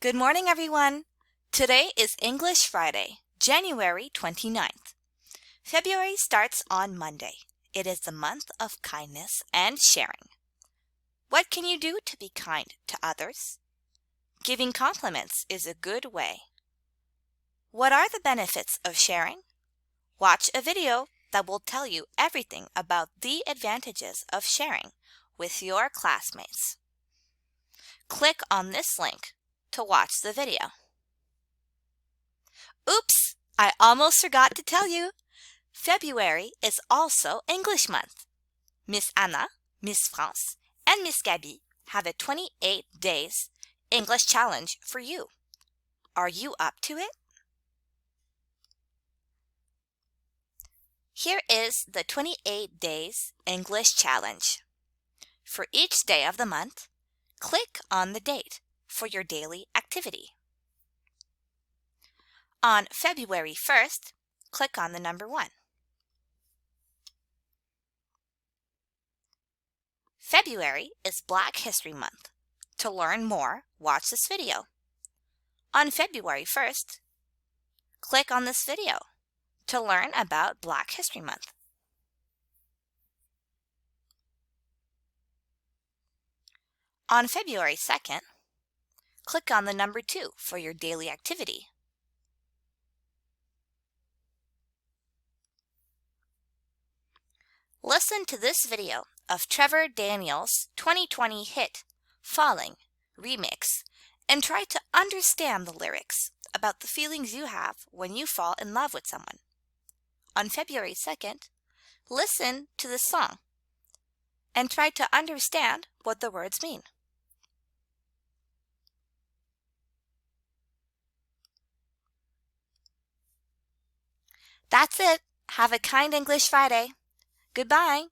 Good morning, everyone. Today is English Friday, January 29th. February starts on Monday. It is the month of kindness and sharing. What can you do to be kind to others? Giving compliments is a good way. What are the benefits of sharing? Watch a video that will tell you everything about the advantages of sharing with your classmates. Click on this link to watch the video. Oops! I almost forgot to tell you. February is also English month. Miss Anna, Miss France, and Miss Gabby have a 28 days English challenge for you. Are you up to it? Here is the 28 days English challenge. For each day of the month, click on the date for your daily activity. On February 1st, click on the number 1. February is Black History Month. To learn more, watch this video. On February 1st, click on this video to learn about Black History Month. On February 2nd, click on the number 2 for your daily activity. Listen to this video of Trevor Daniels' 2020 hit, Falling, remix, and try to understand the lyrics about the feelings you have when you fall in love with someone. On February 2nd, listen to the song and try to understand what the words mean. That's it. Have a kind English Friday. Goodbye.